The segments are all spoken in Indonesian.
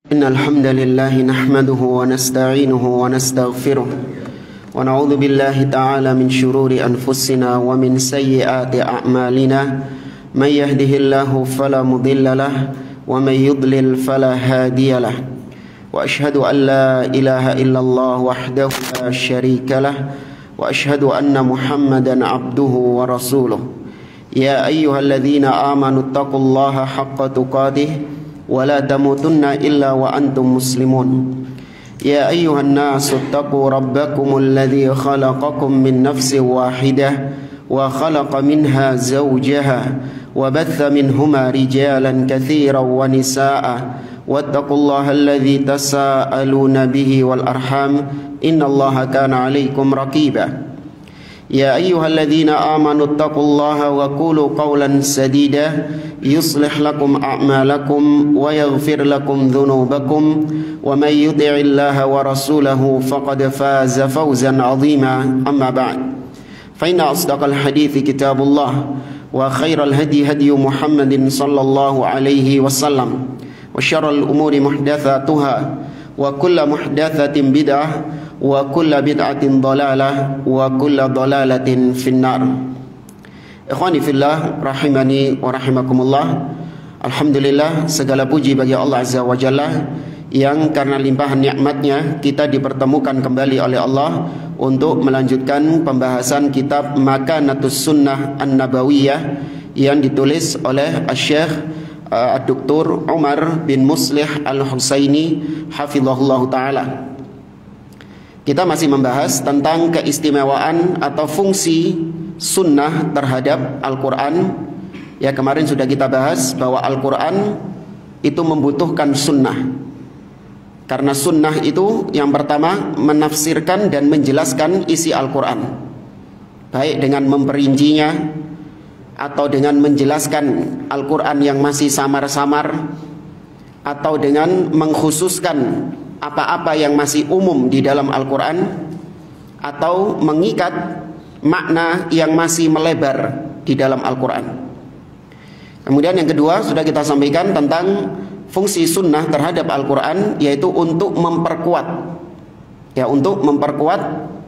إن الحمد لله نحمده ونستعينه ونستغفره ونعوذ بالله تعالى من شرور أنفسنا ومن سيئات أعمالنا من يهده الله فلا مضل له ومن يضلل فلا هادي له وأشهد أن لا إله إلا الله وحده لا شريك له وأشهد أن محمدا عبده ورسوله يا أيها الذين آمنوا اتقوا الله حق تقاته ولا تموتن إلا وأنتم مسلمون يا أيها الناس اتقوا ربكم الذي خلقكم من نفس واحدة وخلق منها زوجها وبث منهما رجالا كثيرا ونساء واتقوا الله الذي تساءلون به والأرحام إن الله كان عليكم رقيبا يا أيها الذين آمنوا اتقوا الله وقولوا قولا سديدا يصلح لكم أعمالكم ويغفر لكم ذنوبكم ومن يطع الله ورسوله فقد فاز فوزا عظيما أما بعد فإن أصدق الحديث كتاب الله وخير الهدي هدي محمد صلى الله عليه وسلم وشر الأمور محدثاتها وكل محدثة بدعة وكل بدعة ضلالة وكل ضلالة في النار. Ikhwani fillah rahimani wa rahimakumullah. Alhamdulillah, segala puji bagi Allah Azza wa Jalla yang karena limpahan nikmatnya kita dipertemukan kembali oleh Allah untuk melanjutkan pembahasan kitab Makanatus Sunnah An-Nabawiyah yang ditulis oleh Syekh Dr. Umar bin Muslih Al-Husaini hafizahullah ta'ala. Kita masih membahas tentang keistimewaan atau fungsi sunnah terhadap Al-Quran. Ya, kemarin sudah kita bahas bahwa Al-Quran itu membutuhkan sunnah. Karena sunnah itu yang pertama menafsirkan dan menjelaskan isi Al-Quran, baik dengan memperincinya atau dengan menjelaskan Al-Quran yang masih samar-samar, atau dengan mengkhususkan apa-apa yang masih umum di dalam Al-Quran, atau mengikat makna yang masih melebar di dalam Al-Quran. Kemudian yang kedua sudah kita sampaikan tentang fungsi sunnah terhadap Al-Quran, yaitu untuk memperkuat, ya, untuk memperkuat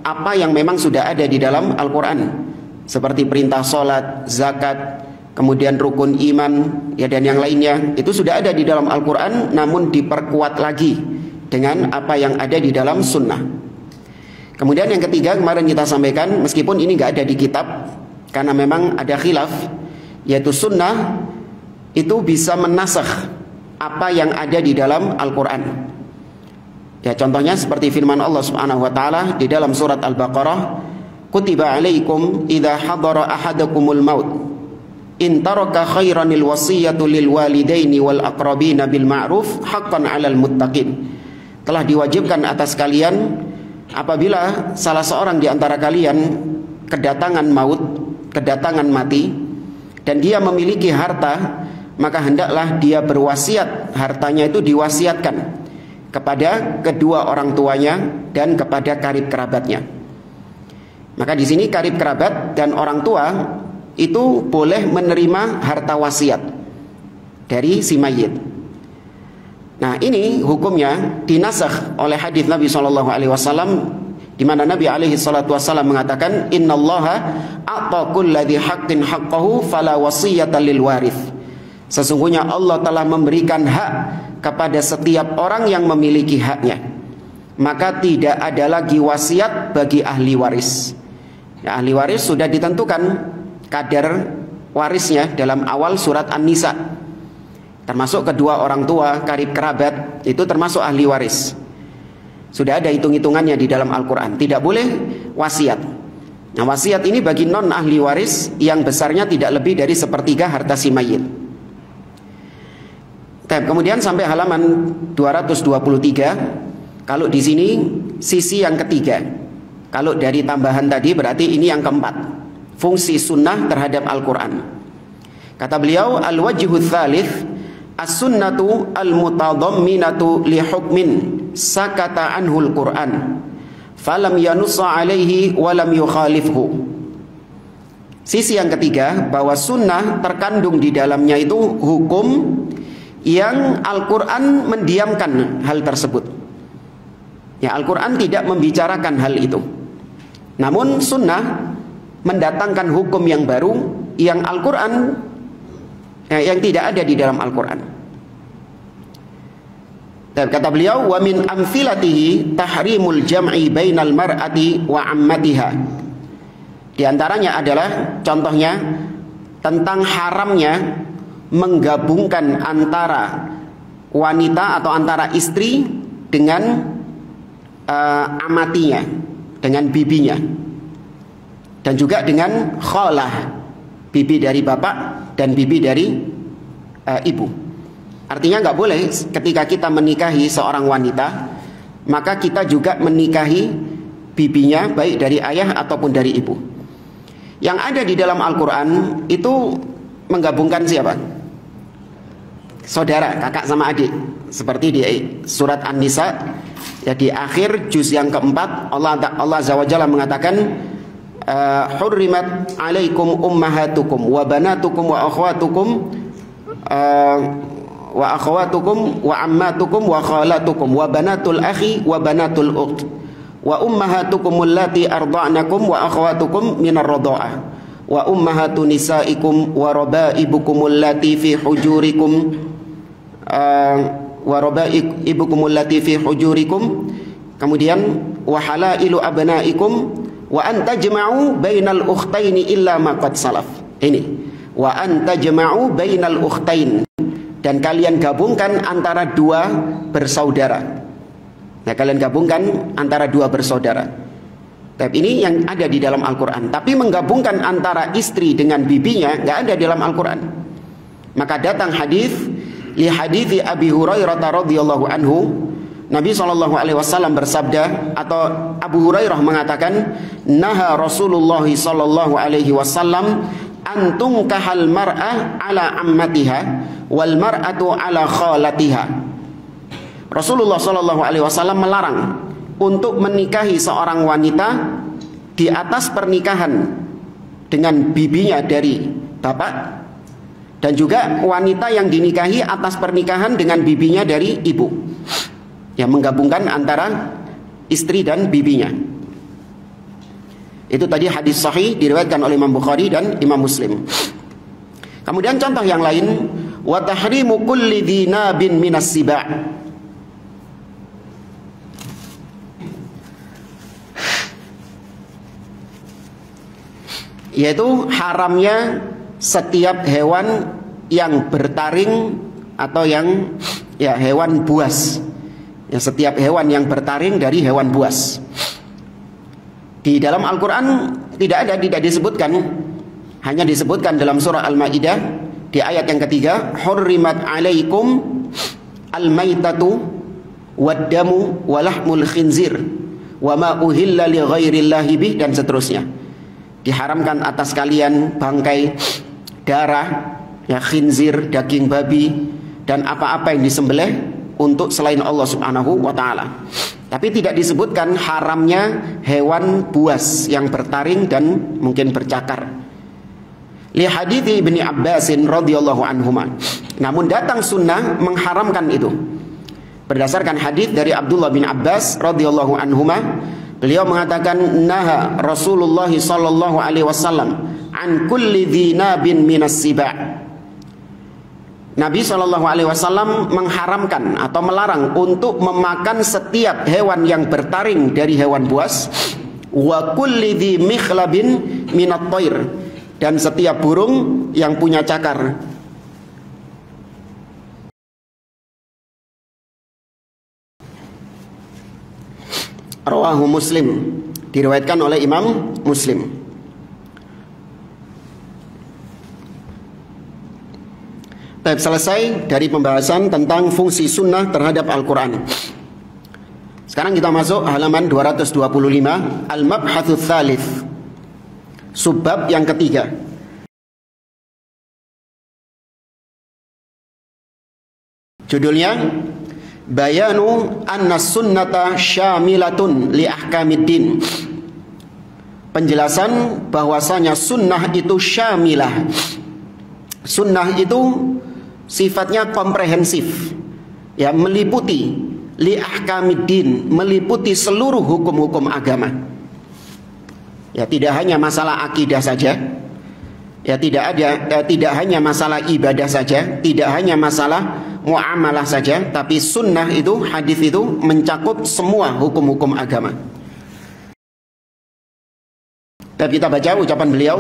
apa yang memang sudah ada di dalam Al-Quran, seperti perintah sholat, zakat, kemudian rukun iman, ya, dan yang lainnya. Itu sudah ada di dalam Al-Quran, namun diperkuat lagi dengan apa yang ada di dalam sunnah. Kemudian yang ketiga kemarin kita sampaikan, meskipun ini nggak ada di kitab karena memang ada khilaf, yaitu sunnah itu bisa menasakh apa yang ada di dalam Al-Quran. Ya, contohnya seperti firman Allah Subhanahu wa taala di dalam surat Al-Baqarah, kutiba alaikum idza hadara ahadakumul maut in taraka khairanil wasiyatu lil walidaini wal aqrabina bil ma'ruf haqqan 'alal muttaqin. Telah diwajibkan atas kalian apabila salah seorang di antara kalian kedatangan maut, kedatangan mati, dan dia memiliki harta, maka hendaklah dia berwasiat, hartanya itu diwasiatkan kepada kedua orang tuanya dan kepada karib kerabatnya. Maka di sini karib kerabat dan orang tua itu boleh menerima harta wasiat dari si mayit. Nah, ini hukumnya dinasakh oleh hadis Nabi SAW, di mana Nabi SAW mengatakan, innallaha a'ta kulladzi haqqin haqqahu fala wasiyata lil warith. Sesungguhnya Allah telah memberikan hak kepada setiap orang yang memiliki haknya, maka tidak ada lagi wasiat bagi ahli waris. Ya, ahli waris sudah ditentukan kadar warisnya dalam awal surat An-Nisa. Termasuk kedua orang tua, karib kerabat, itu termasuk ahli waris. Sudah ada hitung-hitungannya di dalam Al-Quran. Tidak boleh wasiat. Nah, wasiat ini bagi non ahli waris yang besarnya tidak lebih dari sepertiga harta si mayit. Kemudian sampai halaman 223, kalau di sini sisi yang ketiga. Kalau dari tambahan tadi berarti ini yang keempat, fungsi sunnah terhadap Al-Quran. Kata beliau, al-wajhu tsalits as-sunnatu al-mutadamminatu li hukmin sakata anhul Qur'an falam yanussa alaihi walam yukhalifhu. Sisi yang ketiga, bahwa sunnah terkandung di dalamnya itu hukum yang Al-Quran mendiamkan hal tersebut. Ya, Al-Quran tidak membicarakan hal itu. Namun sunnah mendatangkan hukum yang baru yang Al-Quran yang tidak ada di dalam Al-Quran. Dan kata beliau, wa min amthilatihi tahrimul jam'i bainal mar'ati wa ammatiha. Di antaranya adalah contohnya tentang haramnya menggabungkan antara wanita atau antara istri dengan amatinya, dengan bibinya, dan juga dengan khalah, bibi dari bapak dan bibi dari ibu. Artinya nggak boleh ketika kita menikahi seorang wanita, maka kita juga menikahi bibinya, baik dari ayah ataupun dari ibu. Yang ada di dalam Al-Quran itu menggabungkan siapa? Saudara, kakak sama adik. Seperti di surat An-Nisa, ya, di akhir juz yang keempat, Allah Azza wa Jalla mengatakan, hurrimat alaikum ummahatukum wa banatukum wa akhwatukum wa ammatukum wa khalatukum wa banatul akhi wa banatul ukht wa ummahatukum allati arda'nakum wa akhwatukum minar radha'ah wa ummahatu nisaikum wa rabaibukum allati fi hujurikum wa rabaibukum allati fi hujurikum, kemudian wa halailu abnaikum wa antajma'u bainal ukhtaini illa ma qad salaf. Ini wa antajma'u bainal ukhtain, dan kalian gabungkan antara dua bersaudara. Nah, kalian gabungkan antara dua bersaudara. Tapi ini yang ada di dalam Al-Quran. Tapi menggabungkan antara istri dengan bibinya nggak ada di dalam Al-Quran. Maka datang hadis, li hadithi Abi Hurairah radhiyallahu anhu, Nabi SAW bersabda, atau Abu Hurairah mengatakan, naha Rasulullah SAW antung kahal mar'ah ala ammatiha wal mar'atu ala khalatiha. Rasulullah SAW melarang untuk menikahi seorang wanita di atas pernikahan dengan bibinya dari bapak, dan juga wanita yang dinikahi atas pernikahan dengan bibinya dari ibu, yang menggabungkan antara istri dan bibinya. Itu tadi hadis sahih diriwayatkan oleh Imam Bukhari dan Imam Muslim. Kemudian contoh yang lain, wa tahrimu kulli dhinabin minas siba', yaitu haramnya setiap hewan yang bertaring atau yang hewan buas. Ya, setiap hewan yang bertaring dari hewan buas. Di dalam Al-Quran tidak disebutkan, hanya disebutkan dalam surah Al-Maidah di ayat yang ketiga, hurrimat alaikum al-maitatu wad-damu walahmul khinzir wa ma uhilla li ghairillahi bih, dan seterusnya. Diharamkan atas kalian bangkai, darah, ya, khinzir, daging babi, dan apa-apa yang disembelih untuk selain Allah Subhanahu wa ta'ala. Tapi tidak disebutkan haramnya hewan buas yang bertaring dan mungkin bercakar. Li hadithi Ibni Abbasin radhiyallahu anhuma. Namun datang sunnah mengharamkan itu. Berdasarkan hadis dari Abdullah bin Abbas radhiyallahu anhuma, beliau mengatakan, naha Rasulullah sallallahu alaihi wasallam an kulli dhinabin minas siba'. Nabi sallallahu alaihi wasallam mengharamkan atau melarang untuk memakan setiap hewan yang bertaring dari hewan buas, wa kulli dhi mikhlabin minat thair, dan setiap burung yang punya cakar. Rawahu Muslim, diriwayatkan oleh Imam Muslim. Baik, selesai dari pembahasan tentang fungsi sunnah terhadap Al-Quran. Sekarang kita masuk halaman 225, Al-Mabhatsuts Tsalits, subbab yang ketiga. Judulnya, Bayanu anna sunnata syamilatun li ahkamiddin. Penjelasan bahwasanya sunnah itu syamilah. Sunnah itu sifatnya komprehensif, ya, meliputi li ahkamiddin, meliputi seluruh hukum-hukum agama. Ya, tidak hanya masalah akidah saja, ya, tidak hanya masalah ibadah saja, tidak hanya masalah muamalah saja, tapi sunnah itu, hadis itu mencakup semua hukum-hukum agama. Dan kita baca ucapan beliau,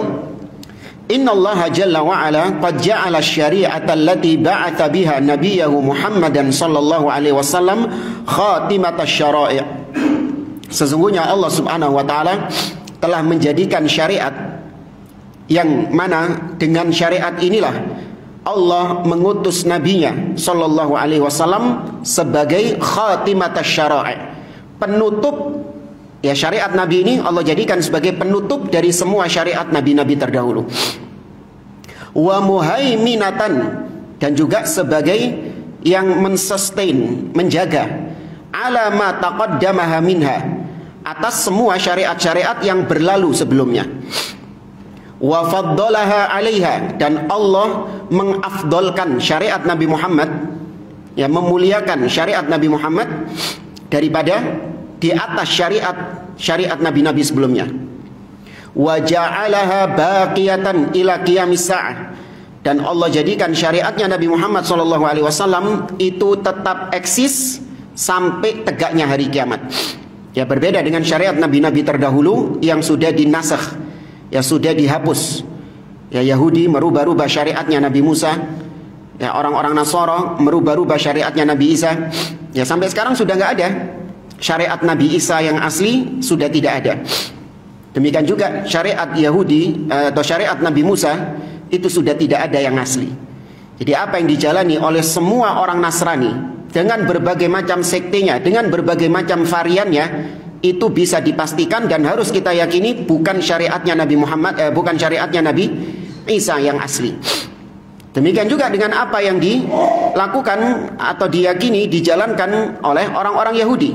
Innallaha jalla wa ala qad ja'ala syari'ata allati ba'atha biha nabiyahu Muhammadan sallallahu alaihi wasallam khatimata syara'i'. Sesungguhnya Allah Subhanahu wa taala telah menjadikan syariat yang mana dengan syariat inilah Allah mengutus nabinya sallallahu alaihi wasallam sebagai khatimata syara'i', penutup. Ya, syariat Nabi ini Allah jadikan sebagai penutup dari semua syariat Nabi-Nabi terdahulu. Wa muhaiminatan, dan juga sebagai yang mensustain, menjaga ala ma taqaddamaha minha, atas semua syariat-syariat yang berlalu sebelumnya. Wa faddalaha 'alaiha, dan Allah mengafdolkan syariat Nabi Muhammad, ya, memuliakan syariat Nabi Muhammad daripada di atas syariat nabi-nabi sebelumnya. Wa ja'alaha baqiyatan ila qiyamis sa'ah, dan Allah jadikan syariatnya Nabi Muhammad SAW itu tetap eksis sampai tegaknya hari kiamat. Ya, berbeda dengan syariat nabi-nabi terdahulu yang sudah dinasakh, ya, sudah dihapus. Ya, Yahudi merubah-rubah syariatnya Nabi Musa, ya, orang-orang Nasara merubah-rubah syariatnya Nabi Isa. Ya, sampai sekarang sudah nggak ada. Syariat Nabi Isa yang asli sudah tidak ada. Demikian juga syariat Yahudi atau syariat Nabi Musa itu sudah tidak ada yang asli. Jadi apa yang dijalani oleh semua orang Nasrani dengan berbagai macam sektenya, dengan berbagai macam variannya, itu bisa dipastikan dan harus kita yakini bukan syariatnya Nabi Muhammad, bukan syariatnya Nabi Isa yang asli. Demikian juga dengan apa yang dilakukan atau diyakini dijalankan oleh orang-orang Yahudi.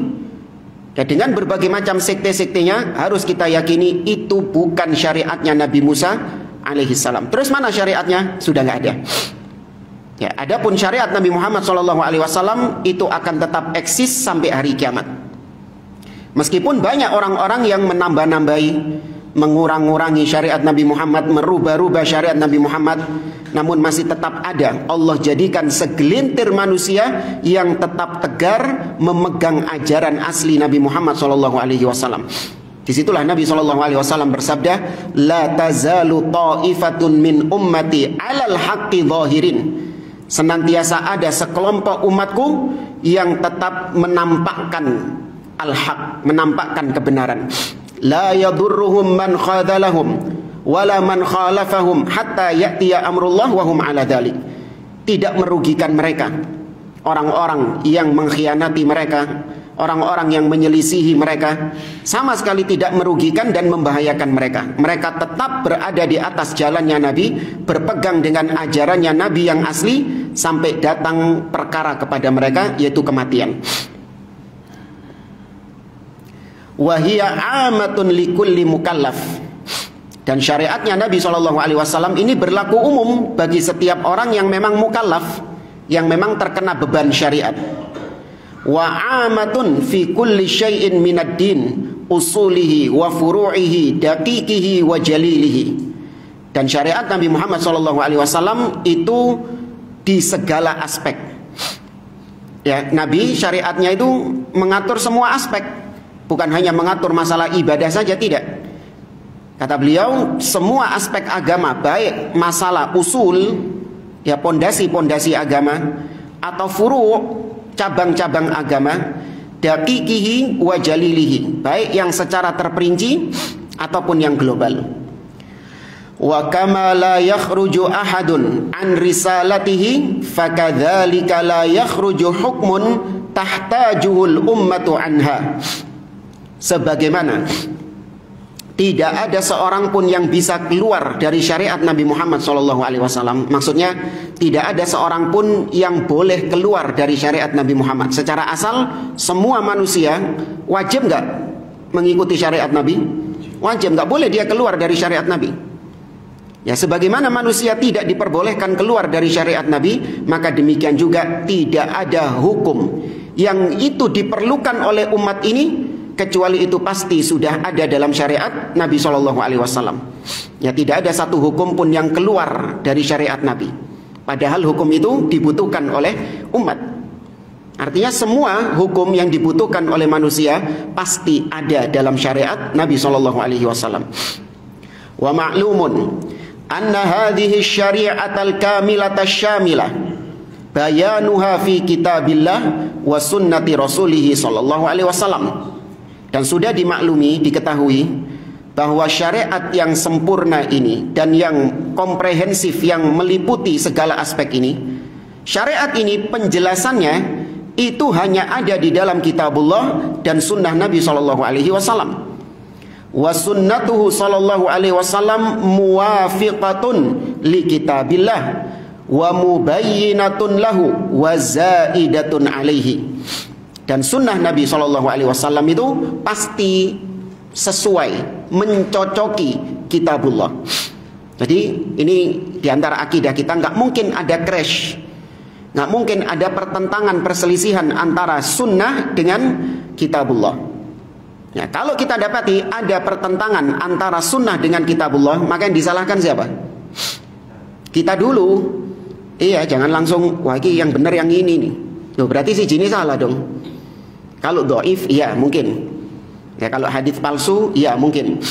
Ya, dengan berbagai macam sekte-sektenya harus kita yakini itu bukan syariatnya Nabi Musa alaihissalam. Terus mana syariatnya? Sudah nggak ada. Ya, adapun syariat Nabi Muhammad SAW itu akan tetap eksis sampai hari kiamat. Meskipun banyak orang-orang yang menambah-nambahi, mengurang-urangi syariat Nabi Muhammad, merubah-rubah syariat Nabi Muhammad, namun masih tetap ada. Allah jadikan segelintir manusia yang tetap tegar memegang ajaran asli Nabi Muhammad SAW. Disitulah Nabi SAW bersabda, La tazalu ta'ifatun min ummati alal haqqi zahirin. Senantiasa ada sekelompok umatku yang tetap menampakkan al-haq, menampakkan kebenaran. La yadurruhum man khadalahum wala man khalafahum hatta ya'tiya amrullah wa hum ala dhalik. Tidak merugikan mereka orang-orang yang mengkhianati mereka, orang-orang yang menyelisihi mereka, sama sekali tidak merugikan dan membahayakan mereka. Mereka tetap berada di atas jalannya Nabi, berpegang dengan ajarannya Nabi yang asli sampai datang perkara kepada mereka, yaitu kematian. Wahia amatun likulli mukallaf, dan syariatnya Nabi SAW ini berlaku umum bagi setiap orang yang memang mukallaf, yang memang terkena beban syariat. Wa amatun fi kulli syai'in minad din usulihi wa furu'ihi daqiqihi wa jalilihi. Dan syariat Nabi Muhammad SAW itu di segala aspek. Ya, Nabi syariatnya itu mengatur semua aspek. Bukan hanya mengatur masalah ibadah saja, tidak. Kata beliau, semua aspek agama, baik masalah usul, ya, pondasi-pondasi agama, atau furu', cabang-cabang agama, daqiqihi wa jalilihi, baik yang secara terperinci ataupun yang global. Wa kama la yakhruju ahadun an risalatihi fakadzalika la yakhruju hukmun tahtajuhul ummatu anha. Sebagaimana tidak ada seorang pun yang bisa keluar dari syariat Nabi Muhammad SAW. Maksudnya tidak ada seorang pun yang boleh keluar dari syariat Nabi Muhammad secara asal. Semua manusia wajib nggak mengikuti syariat Nabi? Wajib, nggak boleh dia keluar dari syariat Nabi. Ya, sebagaimana manusia tidak diperbolehkan keluar dari syariat Nabi, maka demikian juga tidak ada hukum yang itu diperlukan oleh umat ini kecuali itu pasti sudah ada dalam syariat Nabi SAW. Ya, tidak ada satu hukum pun yang keluar dari syariat Nabi, padahal hukum itu dibutuhkan oleh umat. Artinya semua hukum yang dibutuhkan oleh manusia pasti ada dalam syariat Nabi SAW. Wa ma'lumun anna hadhihi syari'atal kamilata syamilah bayanuha fi kitabillah wa sunnati rasulih sallallahu alaihi wasallam. Dan sudah dimaklumi, diketahui bahwa syariat yang sempurna ini dan yang komprehensif, yang meliputi segala aspek ini, syariat ini penjelasannya itu hanya ada di dalam kitabullah dan sunnah Nabi sallallahu alaihi wasallam. Wa sunnatuhu sallallahu alaihi wasallam muwafiqatun li kitabillah wa mubayyinatun lahu wa zaidatun alaihi. Dan sunnah Nabi sallallahu alaihi wasallam itu pasti sesuai, mencocoki kitabullah. Jadi ini diantara akidah kita, nggak mungkin ada crash, nggak mungkin ada pertentangan, perselisihan antara sunnah dengan kitabullah. Ya, kalau kita dapati ada pertentangan antara sunnah dengan kitabullah, maka yang disalahkan siapa? Kita dulu. Iya, jangan langsung, wah ini yang benar yang ini nih. Loh, berarti si jini salah dong. Kalau dhaif, iya mungkin. Ya, kalau hadis palsu, iya mungkin.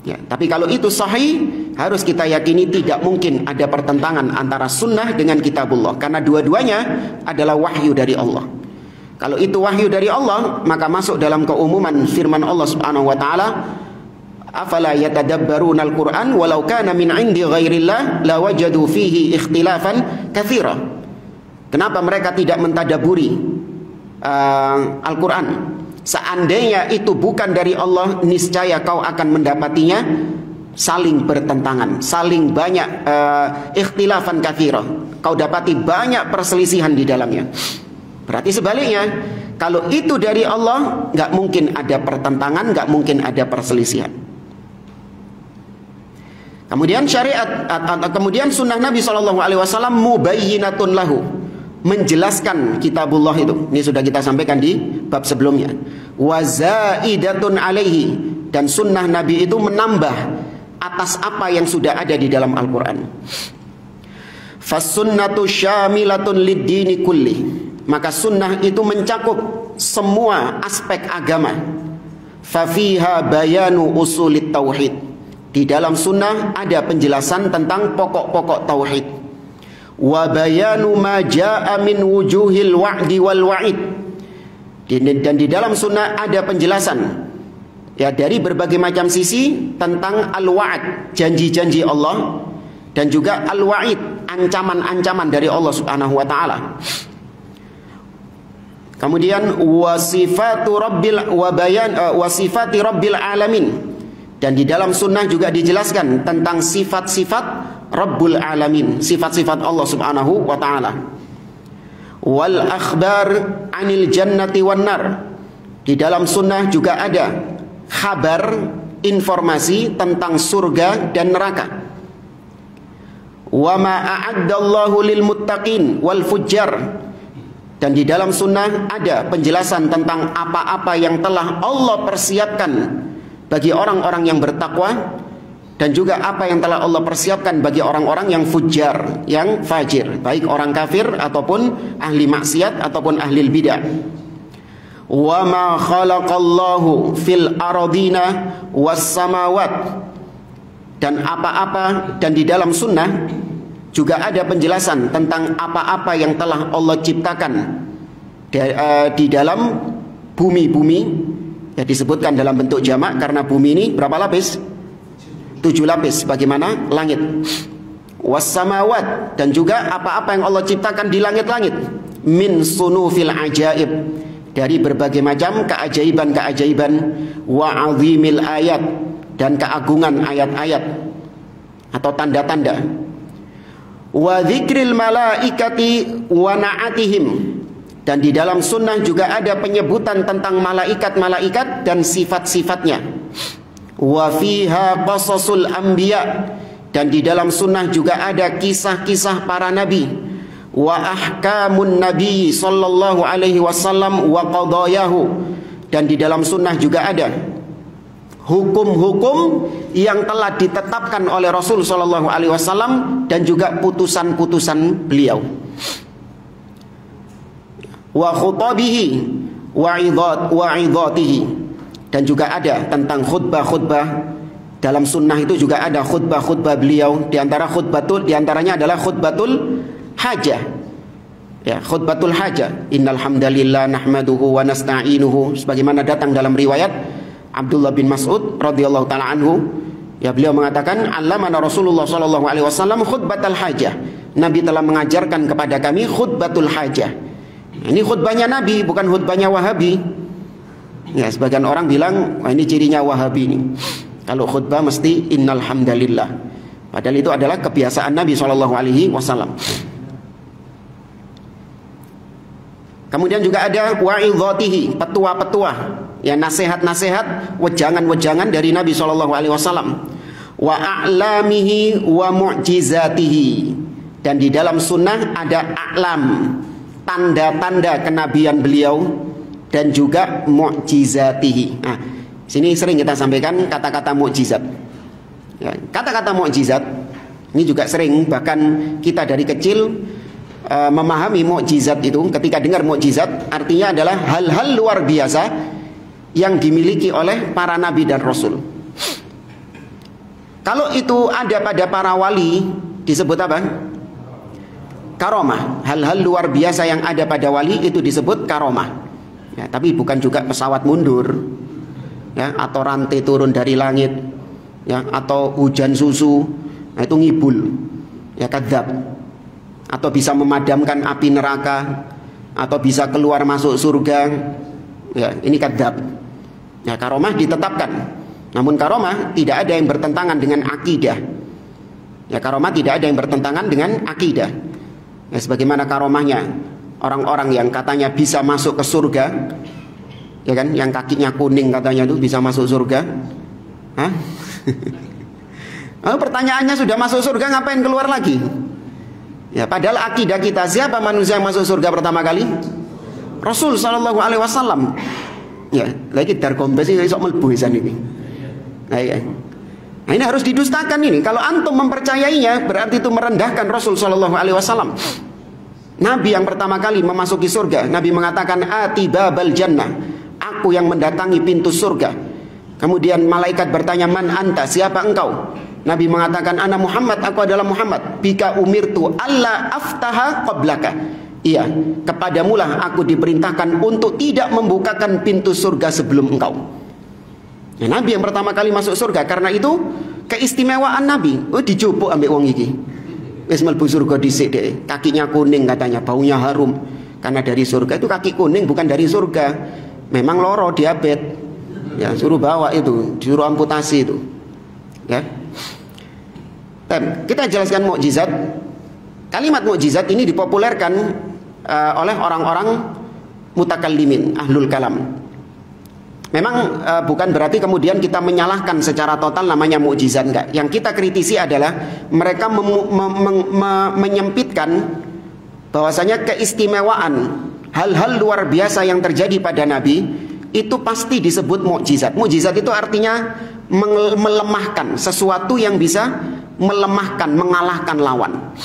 Ya, tapi kalau itu sahih, harus kita yakini tidak mungkin ada pertentangan antara sunnah dengan kitabullah, karena dua-duanya adalah wahyu dari Allah. Kalau itu wahyu dari Allah, maka masuk dalam keumuman firman Allah Subhanahu wa taala, afala yatadabbaruna al-Qur'an walau kana min 'indi ghairillah lawajadu fihi ikhtilafan katsira. Kenapa mereka tidak mentadaburi Al-Qur'an? Seandainya itu bukan dari Allah, niscaya kau akan mendapatinya saling bertentangan, saling banyak ikhtilafan katsira. Kau dapati banyak perselisihan di dalamnya. Berarti sebaliknya, kalau itu dari Allah, nggak mungkin ada pertentangan, nggak mungkin ada perselisihan. Kemudian kemudian sunnah Nabi SAW mubayyinatun lahu, menjelaskan kitabullah itu. Ini sudah kita sampaikan di bab sebelumnya. Wa zaidatun alaihi, dan sunnah Nabi itu menambah atas apa yang sudah ada di dalam Al-Quran. Fasunnatu syamilatun lid-dini kulli, maka sunnah itu mencakup semua aspek agama. Fafiha bayanu usulit tauhid, di dalam sunnah ada penjelasan tentang pokok-pokok tauhid. Wa bayanu ma jaa min wujuhil wa'di wal wa'id, dan di dalam sunnah ada penjelasan ya dari berbagai macam sisi tentang al-wa'd, janji-janji Allah, dan juga al-wa'id, ancaman-ancaman dari Allah Subhanahu wa taala. Kemudian wasifati rabbil alamin, dan di dalam sunnah juga dijelaskan tentang sifat-sifat Rabbul alamin, sifat-sifat Allah Subhanahu wa taala. Wal akhbar anil jannati wan nar, di dalam sunnah juga ada kabar, informasi tentang surga dan neraka. Wa ma a'addallahu lil muttaqin wal fujjar, dan di dalam sunnah ada penjelasan tentang apa-apa yang telah Allah persiapkan bagi orang-orang yang bertakwa, dan juga apa yang telah Allah persiapkan bagi orang-orang yang fujar, yang fajir, baik orang kafir ataupun ahli maksiat ataupun ahli bidah. Wa ma khalaqallahu fil ardina was samawat, dan apa-apa, dan di dalam sunnah juga ada penjelasan tentang apa-apa yang telah Allah ciptakan di dalam bumi-bumi. Ya, disebutkan dalam bentuk jamak karena bumi ini berapa lapis? 7 lapis, bagaimana langit. Was-samawat, dan juga apa-apa yang Allah ciptakan di langit-langit. Min sunufil ajaib, dari berbagai macam keajaiban-keajaiban. Wa azimil ayat, dan keagungan ayat-ayat atau tanda-tanda. Wa dzikril malaikati wa na'atihim, dan di dalam sunnah juga ada penyebutan tentang malaikat-malaikat dan sifat-sifatnya. Wa fiha qasasul anbiya, dan di dalam sunnah juga ada kisah-kisah para nabi. Wa ahkamun nabi sallallahu alaihi wasallam wa qadayahu, dan di dalam sunnah juga ada hukum-hukum yang telah ditetapkan oleh Rasul sallallahu alaihi wasallam dan juga putusan-putusan beliau. Wa khutabihi wa idatihi, dan juga ada tentang khutbah-khutbah. Dalam sunnah itu juga ada khutbah-khutbah beliau. Di antaranya adalah khutbatul hajah. Ya, khutbatul hajah. Innal hamdalillah nahmaduhu wa nasta'inuhu, sebagaimana datang dalam riwayat Abdullah bin Mas'ud radhiyallahu taala anhu. Ya, beliau mengatakan, "Allamana Rasulullah sallallahu alaihi wasallam khutbatul hajah." Nabi telah mengajarkan kepada kami khutbatul hajah. Ini khutbahnya Nabi, bukan khutbahnya Wahabi. Ya, sebagian orang bilang, wah ini cirinya Wahabi ini. Kalau khutbah mesti innal hamdalillah. Padahal itu adalah kebiasaan Nabi sallallahu alaihi wasallam. Kemudian juga ada wa'idhatihi, petua-petua, ya, nasihat-nasihat, wejangan-wejangan dari Nabi sallallahu alaihi wasallam. Wa a'lamihi wa mu'jizatihi, dan di dalam sunnah ada a'lam, tanda-tanda kenabian beliau, dan juga mu'jizatihi. Nah, sini sering kita sampaikan kata-kata mukjizat. Ya, kata-kata mukjizat ini juga sering, bahkan kita dari kecil memahami mukjizat itu. Ketika dengar mukjizat, artinya adalah hal-hal luar biasa yang dimiliki oleh para nabi dan rasul. Kalau itu ada pada para wali, disebut apa? Karomah. Hal-hal luar biasa yang ada pada wali itu disebut karomah. Ya, tapi bukan juga pesawat mundur, ya, atau rantai turun dari langit, ya, atau hujan susu. Nah, itu ngibul, ya, kadzab. Atau bisa memadamkan api neraka, atau bisa keluar masuk surga, ya, ini kadzab. Ya, karomah ditetapkan, namun karomah tidak ada yang bertentangan dengan akidah. Ya, karomah tidak ada yang bertentangan dengan akidah. Ya, sebagaimana karomahnya orang-orang yang katanya bisa masuk ke surga, ya kan, yang kakinya kuning katanya itu bisa masuk surga. Hah? Pertanyaannya, sudah masuk surga ngapain keluar lagi? Ya, padahal akidah kita, siapa manusia yang masuk surga pertama kali? Rasul sallallahu alaihi wasallam. Ya, lagi darkombes ini sok mlebu ini. Nah, ini harus didustakan ini. Kalau antum mempercayainya, berarti itu merendahkan Rasul sallallahu alaihi wasallam. Nabi yang pertama kali memasuki surga, Nabi mengatakan, "Ati babal jannah." Aku yang mendatangi pintu surga. Kemudian malaikat bertanya, "Man anta?" Siapa engkau? Nabi mengatakan, "Ana Muhammad." Aku adalah Muhammad. "Bika umirtu alla aftaha qablaka." Iya, kepadamulah aku diperintahkan untuk tidak membukakan pintu surga sebelum engkau. Nah, Nabi yang pertama kali masuk surga. Karena itu keistimewaan Nabi. Dijupuk ambek wong iki. Wis mlebu surga dhisik dhek. Kakinya kuning katanya, baunya harum. Karena dari surga itu kaki kuning, bukan dari surga. Memang loro, diabetes. Ya, suruh bawa itu, suruh amputasi itu. Ya. Dan kita jelaskan mukjizat. Kalimat mukjizat ini dipopulerkan oleh orang-orang mutakallimin, ahlul kalam. Memang bukan berarti kemudian kita menyalahkan secara total namanya mukjizat, enggak. Yang kita kritisi adalah mereka menyempitkan bahwasanya keistimewaan hal-hal luar biasa yang terjadi pada Nabi itu pasti disebut mukjizat. Mukjizat itu artinya melemahkan sesuatu yang bisa melemahkan, mengalahkan lawan.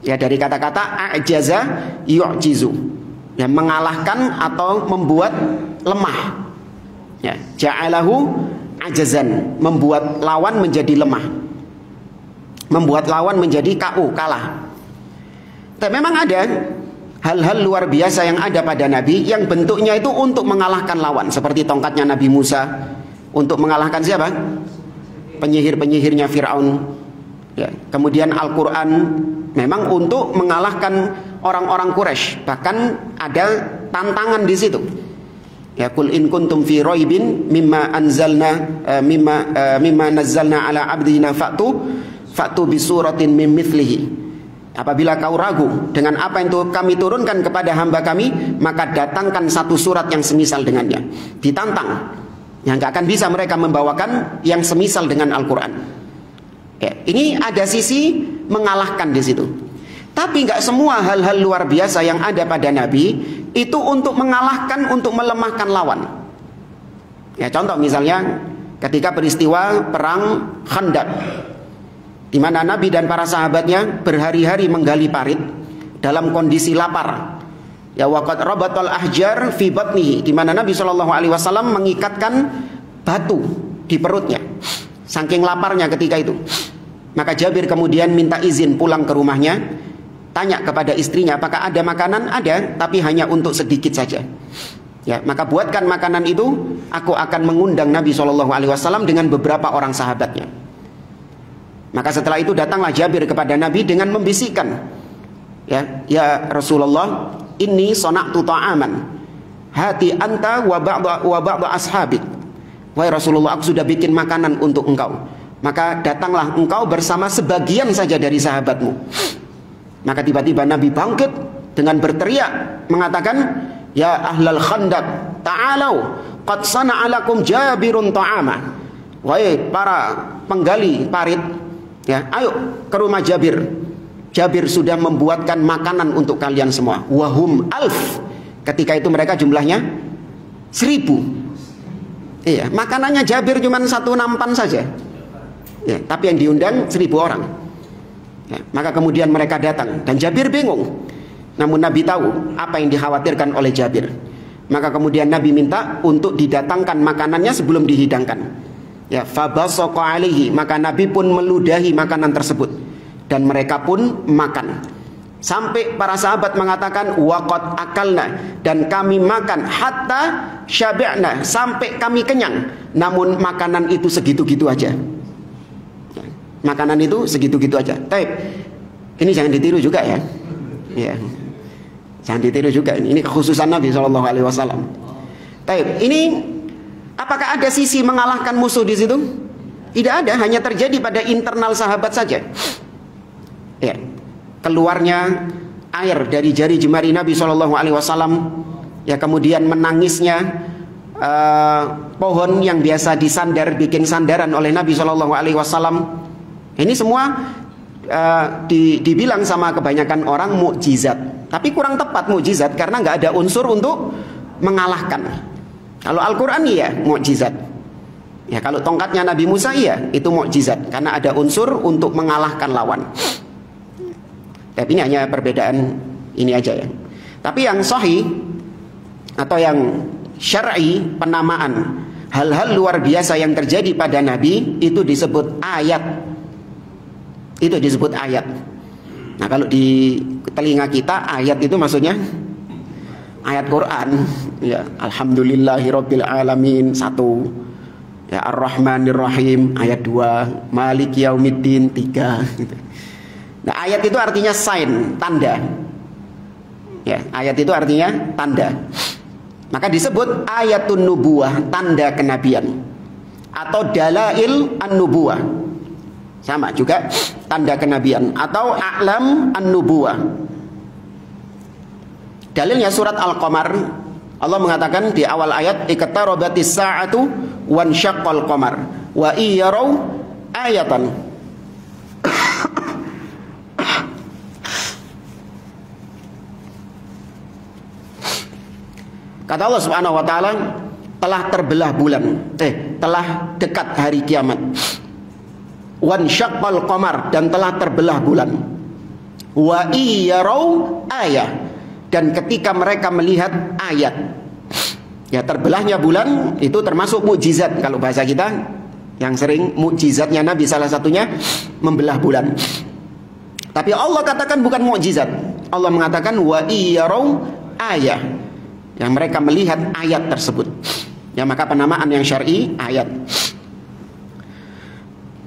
Ya, dari kata-kata ajaza yu'jizu, ya, mengalahkan atau membuat lemah. Ya, ja'alahu ajazan, membuat lawan menjadi lemah, membuat lawan menjadi KO, kalah. Tapi memang ada hal-hal luar biasa yang ada pada Nabi yang bentuknya itu untuk mengalahkan lawan, seperti tongkatnya Nabi Musa untuk mengalahkan siapa? Penyihir-penyihirnya Fir'aun. Ya, kemudian Al-Quran memang untuk mengalahkan orang-orang Quraisy, bahkan ada tantangan di situ. Ya, kul in kuntum fi raibin mimma anzalna mimma nazzalna ala abdina fa'tu bi suratin min mithlihi. Apabila kau ragu dengan apa yang kami turunkan kepada hamba kami, maka datangkan satu surat yang semisal dengannya. Ditantang. Yang gak akan bisa mereka membawakan yang semisal dengan Al-Quran. Ya, ini ada sisi mengalahkan di situ. Tapi nggak semua hal-hal luar biasa yang ada pada Nabi itu untuk mengalahkan, untuk melemahkan lawan. Ya, contoh misalnya ketika peristiwa perang Khandaq, di mana Nabi dan para sahabatnya berhari-hari menggali parit dalam kondisi lapar. Ya, waqad rabatal ahjar fi batnihi, di mana Nabi SAW mengikatkan batu di perutnya saking laparnya ketika itu. Maka Jabir kemudian minta izin pulang ke rumahnya, tanya kepada istrinya apakah ada makanan. Ada, tapi hanya untuk sedikit saja. Ya, maka buatkan makanan itu, aku akan mengundang Nabi SAW dengan beberapa orang sahabatnya. Maka setelah itu datanglah Jabir kepada Nabi dengan membisikkan, ya Rasulullah, inni sona'tu ta'aman hati anta wa ba'da ashabik. Wahai Rasulullah, aku sudah bikin makanan untuk engkau, maka datanglah engkau bersama sebagian saja dari sahabatmu. Maka tiba-tiba Nabi bangkit dengan berteriak mengatakan, ya ahlal khandaq ta'alau qad sana'alakum Jabirun ta'ama. Wahai para penggali parit, ya, ayo ke rumah Jabir. Jabir sudah membuatkan makanan untuk kalian semua. Wahum alf. Ketika itu mereka jumlahnya 1000. Iya, makanannya Jabir cuma 1 nampan saja. Ya, tapi yang diundang 1000 orang. Ya, maka kemudian mereka datang dan Jabir bingung. Namun Nabi tahu apa yang dikhawatirkan oleh Jabir. Maka kemudian Nabi minta untuk didatangkan makanannya sebelum dihidangkan. Ya, fabasaqa alaihi, maka Nabi pun meludahi makanan tersebut dan mereka pun makan. Sampai para sahabat mengatakan waqad akalna, dan kami makan hatta syabi'na, sampai kami kenyang. Namun makanan itu segitu-gitu aja. Makanan itu segitu-gitu aja. Taib. Ini jangan ditiru juga ya. Ya. Jangan ditiru juga. Ini kekhususan Nabi SAW. Taib. Ini apakah ada sisi mengalahkan musuh di situ? Tidak ada, hanya terjadi pada internal sahabat saja. Ya. Keluarnya air dari jari jemari Nabi SAW, ya, kemudian menangisnya pohon yang biasa disandar, bikin sandaran oleh Nabi SAW. Ini semua dibilang sama kebanyakan orang mukjizat, tapi kurang tepat mukjizat karena nggak ada unsur untuk mengalahkan. Kalau Al-Quran iya mukjizat. Ya, kalau tongkatnya Nabi Musa iya itu mukjizat karena ada unsur untuk mengalahkan lawan. Tapi ini hanya perbedaan ini aja ya. Tapi yang sahih atau yang syar'i, penamaan hal-hal luar biasa yang terjadi pada Nabi itu disebut ayat. Itu disebut ayat. Nah, kalau di telinga kita ayat itu maksudnya ayat Quran. Ya, alhamdulillahirabbil alamin 1. Ya, ar-rahmanir-rahim ayat 2, maliki yaumiddin 3 gitu. Nah, ayat itu artinya sign, tanda. Ya, ayat itu artinya tanda. Maka disebut ayatun nubuwah, tanda kenabian. Atau dalail an-nubuwah. Sama juga tanda kenabian atau a'lam an-nubuwah. Dalilnya surat Al-Qamar. Allah mengatakan di awal ayat, iqtarabatis sa'atu wansyaqqal qamar wa iyarau ayatan. Kata Allah Subhanahu wa taala, telah terbelah bulan, telah dekat hari kiamat. Wan syaqqal qamar, dan telah terbelah bulan. Wa iyarau ayah, dan ketika mereka melihat ayat. Ya, terbelahnya bulan itu termasuk mukjizat kalau bahasa kita, yang sering mukjizatnya Nabi salah satunya membelah bulan. Tapi Allah katakan bukan mukjizat. Allah mengatakan wa iyarau ayah, yang mereka melihat ayat tersebut. Ya, maka penamaan yang syar'i ayat.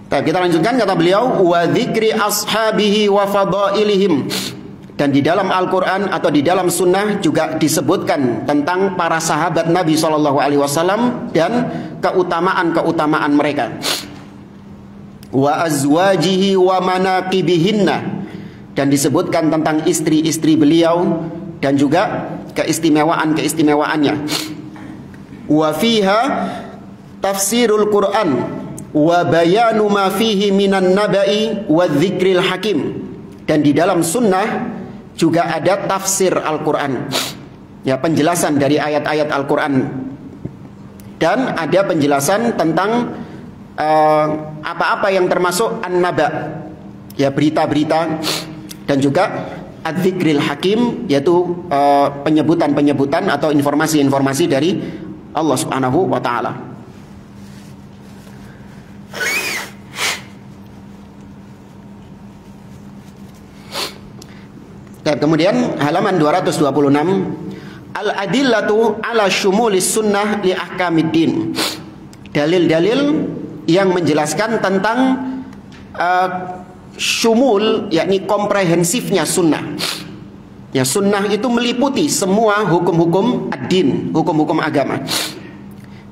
Kita lanjutkan, kata beliau wa dzikri ashabihi wa fadailihim. Dan di dalam Al-Quran atau di dalam sunnah juga disebutkan tentang para sahabat Nabi SAW dan keutamaan-keutamaan mereka. Wa azwajihi wa manaqibihinna, dan disebutkan tentang istri-istri beliau dan juga keistimewaan-keistimewaannya. Wa fiha tafsirul Quran wa bayanu ma fihi minan naba'i wa dzikril hakim. Dan di dalam sunnah juga ada tafsir Al-Quran, ya, penjelasan dari ayat-ayat Al-Quran, dan ada penjelasan tentang apa-apa yang termasuk an-naba, ya, berita-berita, dan juga ad-dzikril hakim, yaitu penyebutan-penyebutan atau informasi-informasi dari Allah Subhanahu wa taala. Kemudian halaman 226, al-adillatu ala syumulis sunnah li ahkamiddin. Dalil-dalil yang menjelaskan tentang syumul, yakni komprehensifnya sunnah. Ya, sunnah itu meliputi semua hukum-hukum ad-din, hukum-hukum agama.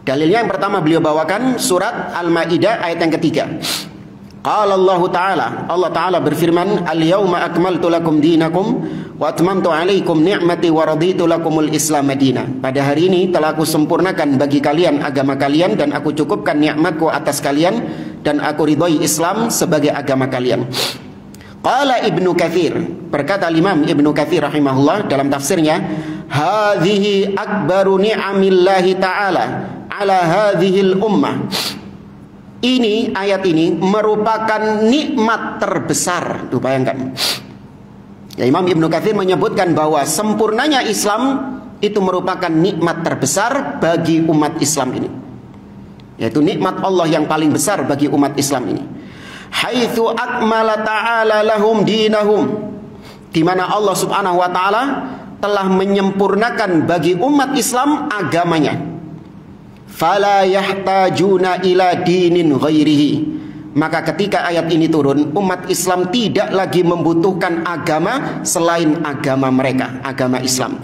Dalilnya yang pertama beliau bawakan surat Al-Maidah ayat yang ketiga. Qala Allah Ta'ala, Allah Ta'ala berfirman, al-yawma akmaltu lakum dinakum wa atmamtu alaikum ni'mati wa raditu lakumul Islam madina. Pada hari ini telah aku sempurnakan bagi kalian agama kalian, dan aku cukupkan nikmatku atas kalian, dan aku ridhoi Islam sebagai agama kalian. Qala Ibnu Katsir, berkata Imam Ibnu Katsir rahimahullah dalam tafsirnya, hadhihi akbaru ni'amillahi ta'ala ala hadhil ummah. Ini, ayat ini merupakan nikmat terbesar. Tuh, bayangkan. Ya, Imam Ibnu Katsir menyebutkan bahwa sempurnanya Islam itu merupakan nikmat terbesar bagi umat Islam ini, yaitu nikmat Allah yang paling besar bagi umat Islam ini. Haitsu akmala ta'ala lahum dinahum, di mana Allah Subhanahu wa taala telah menyempurnakan bagi umat Islam agamanya. Fala yahtajuna ila dinin ghairihi. Maka ketika ayat ini turun, umat Islam tidak lagi membutuhkan agama selain agama mereka, agama Islam.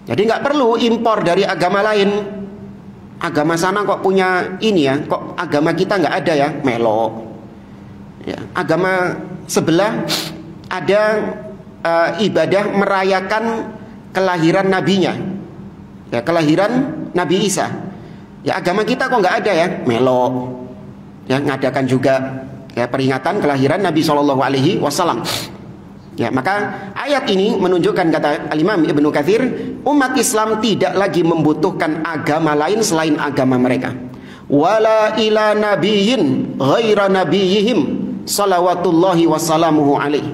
Jadi nggak perlu impor dari agama lain. Agama sana kok punya ini ya, kok agama kita nggak ada ya, melo. Ya, agama sebelah ada ibadah merayakan kelahiran nabinya, ya, kelahiran Nabi Isa. Ya, agama kita kok nggak ada ya, melo. Ya, ngadakan juga ya peringatan kelahiran Nabi Shallallahu Alaihi Wasallam. Ya, maka ayat ini menunjukkan, kata Imam Ibnu Katsir, umat Islam tidak lagi membutuhkan agama lain selain agama mereka. Wala ila nabiyyin ghaira nabiyihim salawatullahi wassalamuhu alaihi.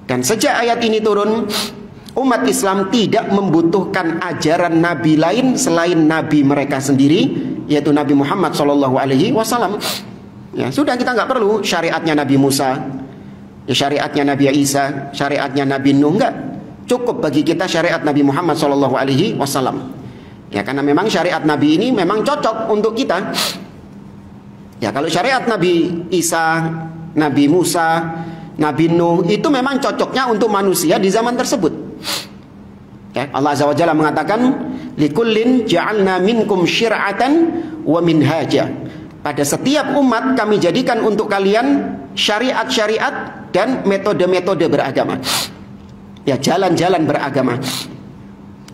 Dan sejak ayat ini turun, umat Islam tidak membutuhkan ajaran nabi lain selain nabi mereka sendiri, yaitu Nabi Muhammad SAW. Ya, sudah, kita nggak perlu syariatnya Nabi Musa, ya, syariatnya Nabi Isa, syariatnya Nabi Nuh, enggak. Cukup bagi kita syariat Nabi Muhammad SAW. Ya, karena memang syariat Nabi ini memang cocok untuk kita. Ya, kalau syariat Nabi Isa, Nabi Musa, Nabi Nuh itu memang cocoknya untuk manusia di zaman tersebut. Ya, Allah Azza wa Jalla mengatakan, likullin ja'alna minkum syir'atan wa minhaja. Pada setiap umat kami jadikan untuk kalian syariat-syariat dan metode-metode beragama. Ya, jalan-jalan beragama.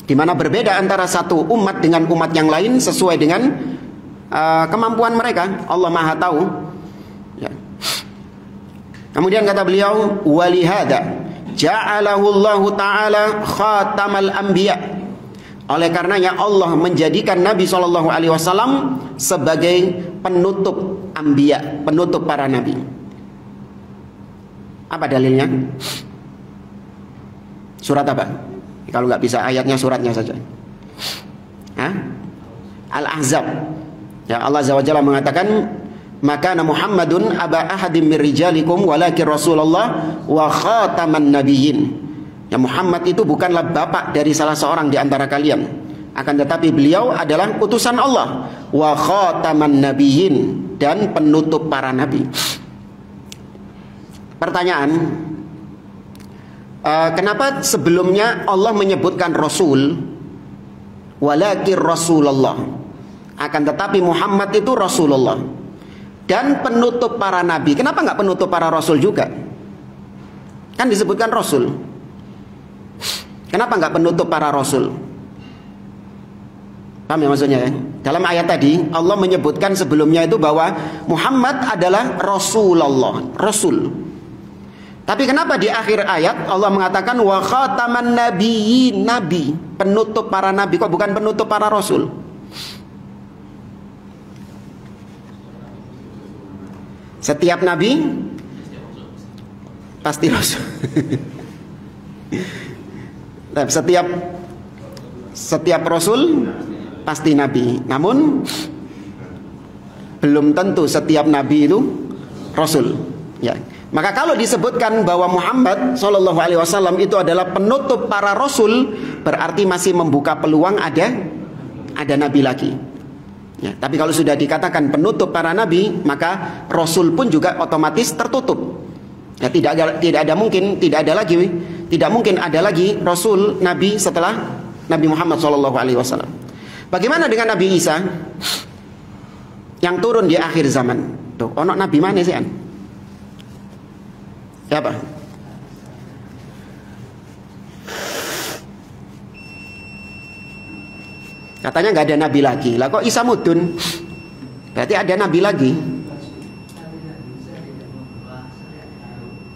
Di mana berbeda antara satu umat dengan umat yang lain sesuai dengan kemampuan mereka. Allah Maha tahu. Ya. Kemudian kata beliau, walihada ja'alahu Allahu ta'ala khatamal anbiya. Oleh karenanya Allah menjadikan Nabi SAW sebagai penutup anbiya, penutup para nabi. Apa dalilnya? Surat apa? Kalau nggak bisa ayatnya, suratnya saja. Al-Ahzab. Ya, Allah Azza wa Jalla mengatakan, maka Muhammadun aba ahadim min rijalikum walakin Rasulullah wa khataman nabiyyin. Ya, Muhammad itu bukanlah bapak dari salah seorang di antara kalian, akan tetapi beliau adalah utusan Allah, wa khataman nabiyyin, dan penutup para nabi. Pertanyaan, kenapa sebelumnya Allah menyebutkan Rasul, walakin Rasulullah, akan tetapi Muhammad itu Rasulullah dan penutup para nabi? Kenapa nggak penutup para rasul juga? Kan disebutkan Rasul. Kenapa nggak penutup para rasul? Paham ya maksudnya ya? Dalam ayat tadi Allah menyebutkan sebelumnya itu bahwa Muhammad adalah Rasulullah, Rasul. Tapi kenapa di akhir ayat Allah mengatakan wa khataman nabiyyin, nabi, penutup para nabi, kok bukan penutup para rasul? Setiap nabi pasti rasul. Setiap rasul pasti nabi. Namun belum tentu setiap nabi itu rasul. Ya. Maka kalau disebutkan bahwa Muhammad Shallallahu Alaihi Wasallam itu adalah penutup para rasul, berarti masih membuka peluang ada nabi lagi. Ya, tapi kalau sudah dikatakan penutup para nabi, maka rasul pun juga otomatis tertutup. Ya, tidak mungkin ada lagi rasul nabi setelah Nabi Muhammad Shallallahu Alaihi Wasallam. Bagaimana dengan Nabi Isa yang turun di akhir zaman? Tuh, ono nabi mana sih an? Siapa? Katanya nggak ada nabi lagi. Lah kok Isa mudun? Berarti ada nabi lagi.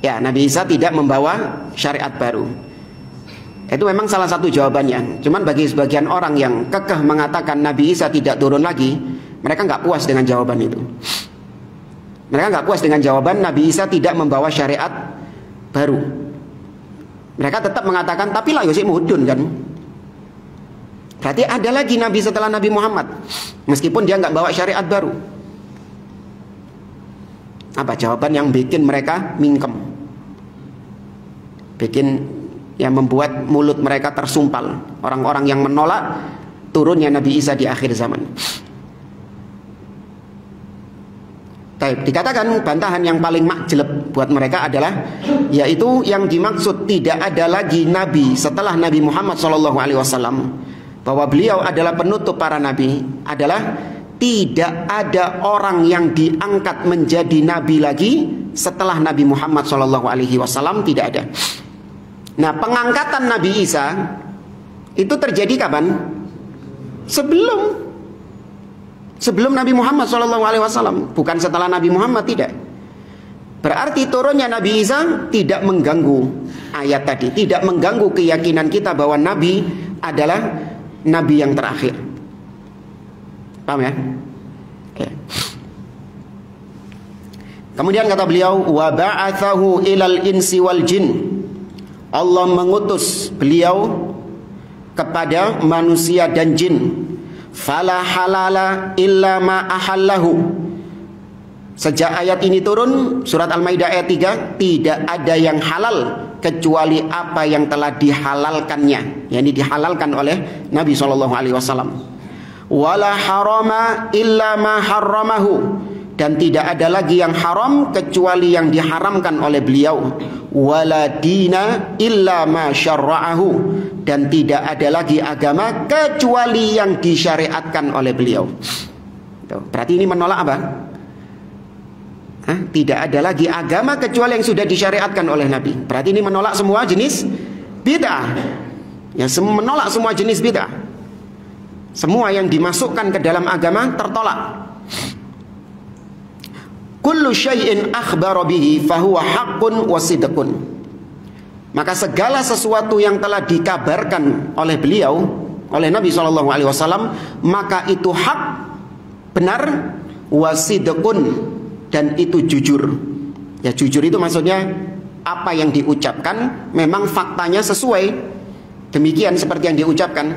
Ya, Nabi Isa tidak membawa syariat baru. Itu memang salah satu jawabannya. Cuman bagi sebagian orang yang kekeh mengatakan Nabi Isa tidak turun lagi, mereka nggak puas dengan jawaban itu. Mereka nggak puas dengan jawaban Nabi Isa tidak membawa syariat baru. Mereka tetap mengatakan tapi lah yosik mudun kan. Berarti ada lagi Nabi setelah Nabi Muhammad, meskipun dia nggak bawa syariat baru. Apa jawaban yang bikin mereka mingkem, bikin yang membuat mulut mereka tersumpal, orang-orang yang menolak turunnya Nabi Isa di akhir zaman. Baik, dikatakan bantahan yang paling makjeleb buat mereka adalah yaitu yang dimaksud tidak ada lagi nabi setelah Nabi Muhammad SAW, bahwa beliau adalah penutup para nabi, adalah tidak ada orang yang diangkat menjadi nabi lagi setelah Nabi Muhammad SAW, tidak ada. Nah, pengangkatan Nabi Isa itu terjadi kapan? Sebelum Nabi Muhammad SAW, bukan setelah Nabi Muhammad, tidak. Berarti turunnya Nabi Isa tidak mengganggu ayat tadi, tidak mengganggu keyakinan kita bahwa Nabi adalah Nabi yang terakhir. Paham ya? Oke. Kemudian kata beliau, wa ba'athahu ilal insi wal jin. Allah mengutus beliau kepada manusia dan jin. Fala halala illa ma ahallahu. Sejak ayat ini turun, surat Al-Maidah ayat 3, tidak ada yang halal kecuali apa yang telah dihalalkannya, yakni dihalalkan oleh Nabi SAW. Wala harama illa ma harramahu, dan tidak ada lagi yang haram kecuali yang diharamkan oleh beliau. Wala dina illa ma syarra'ahu, dan tidak ada lagi agama kecuali yang disyariatkan oleh beliau. Berarti ini menolak apa? Tidak ada lagi agama kecuali yang sudah disyariatkan oleh Nabi. Berarti ini menolak semua jenis bid'ah. Ya, menolak semua jenis bid'ah. Semua yang dimasukkan ke dalam agama tertolak. Kullu syai'in akhbara bihi fahuwa haqqun wa sidqun. Maka segala sesuatu yang telah dikabarkan oleh beliau, oleh Nabi SAW, maka itu hak, benar, wa sidqun, dan itu jujur. Ya, jujur itu maksudnya apa yang diucapkan memang faktanya sesuai demikian seperti yang diucapkan.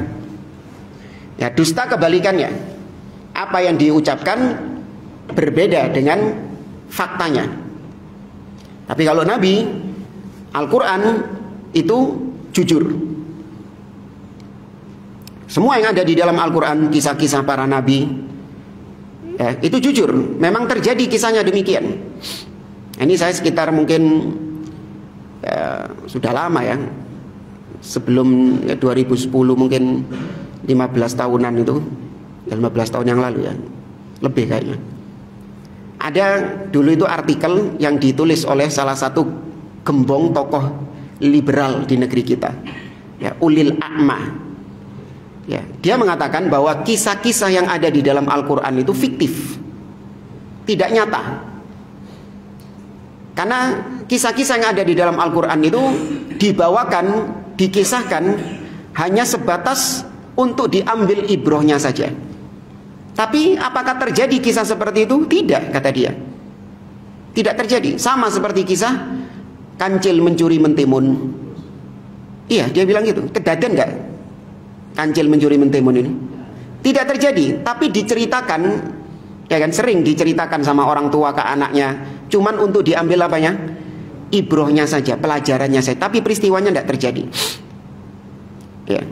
Ya, dusta kebalikannya. Apa yang diucapkan berbeda dengan faktanya. Tapi kalau Nabi, Al-Quran itu jujur. Semua yang ada di dalam Al-Quran, kisah-kisah para Nabi, ya, itu jujur. Memang terjadi kisahnya demikian. Ini saya sekitar mungkin sudah lama ya, sebelum 2010 mungkin 15 tahunan itu, 15 tahun yang lalu ya, lebih kayaknya. Ada dulu itu artikel yang ditulis oleh salah satu gembong tokoh liberal di negeri kita, ya, Ulil A'ma, Ya, dia mengatakan bahwa kisah-kisah yang ada di dalam Al-Quran itu fiktif, tidak nyata. Karena kisah-kisah yang ada di dalam Al-Quran itu dibawakan, dikisahkan hanya sebatas untuk diambil ibrohnya saja. Tapi apakah terjadi kisah seperti itu? Tidak, kata dia. Tidak terjadi. Sama seperti kisah kancil mencuri mentimun. Iya, dia bilang gitu. Kejadian nggak kancil mencuri mentimun ini? Tidak terjadi, tapi diceritakan, ya kan, sering diceritakan sama orang tua ke anaknya, cuman untuk diambil apanya? Ibrohnya saja, pelajarannya saja. Tapi peristiwanya tidak terjadi. Ya.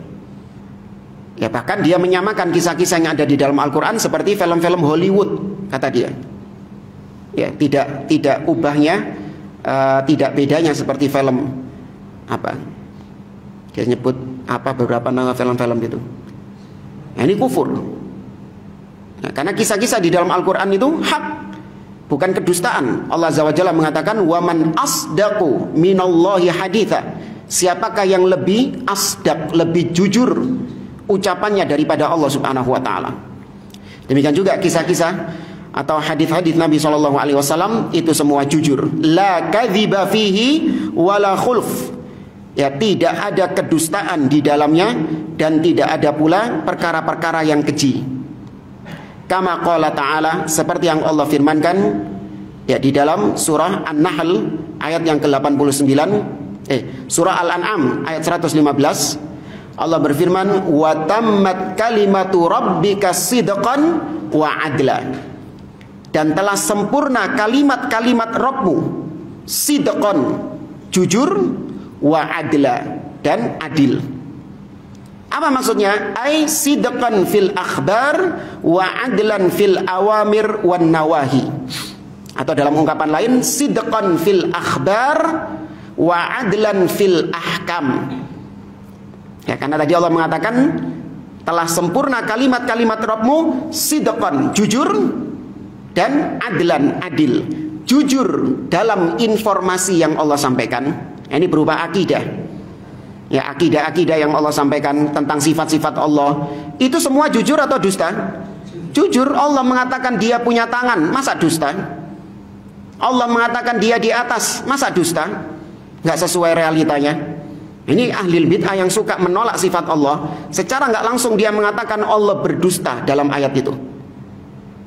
Ya, bahkan dia menyamakan kisah-kisah yang ada di dalam Al-Quran seperti film-film Hollywood, kata dia. Ya, tidak ubahnya, tidak bedanya seperti film apa? Dia nyebut apa beberapa nama film-film itu. Nah, ini kufur. Nah, karena kisah-kisah di dalam Al-Quran itu hak, bukan kedustaan. Allah Azza wa Jalla mengatakan, "Waman asdaqu minallahi haditha." Siapakah yang lebih asdaq, lebih jujur ucapannya daripada Allah Subhanahu wa taala. Demikian juga kisah-kisah atau hadis-hadis Nabi SAW itu semua jujur. La kadziba fihi wala khulf. Ya, tidak ada kedustaan di dalamnya dan tidak ada pula perkara-perkara yang keji. Kama qala ta'ala, seperti yang Allah firmankan ya di dalam surah An-Nahl ayat yang ke-89, surah Al-An'am ayat 115. Allah berfirman, wa tammat kalimatu rabbika sidqan wa adla. Dan telah sempurna kalimat-kalimat Rabbmu, sidqan, jujur, wa adla, dan adil. Apa maksudnya? Ai sidqan fil akhbar wa adlan fil awamir wan nawahi. Atau dalam ungkapan lain, sidqan fil akhbar wa adlan fil ahkam. Ya, karena tadi Allah mengatakan telah sempurna kalimat-kalimat Rabbmu, sidqan, jujur, dan adlan, adil. Jujur dalam informasi yang Allah sampaikan. Ini berupa akidah. Ya, akidah-akidah yang Allah sampaikan tentang sifat-sifat Allah, itu semua jujur atau dusta? Jujur. Allah mengatakan dia punya tangan, masa dusta? Allah mengatakan dia di atas, masa dusta? Nggak sesuai realitanya. Ini ahli bid'ah yang suka menolak sifat Allah, secara nggak langsung dia mengatakan Allah berdusta dalam ayat itu.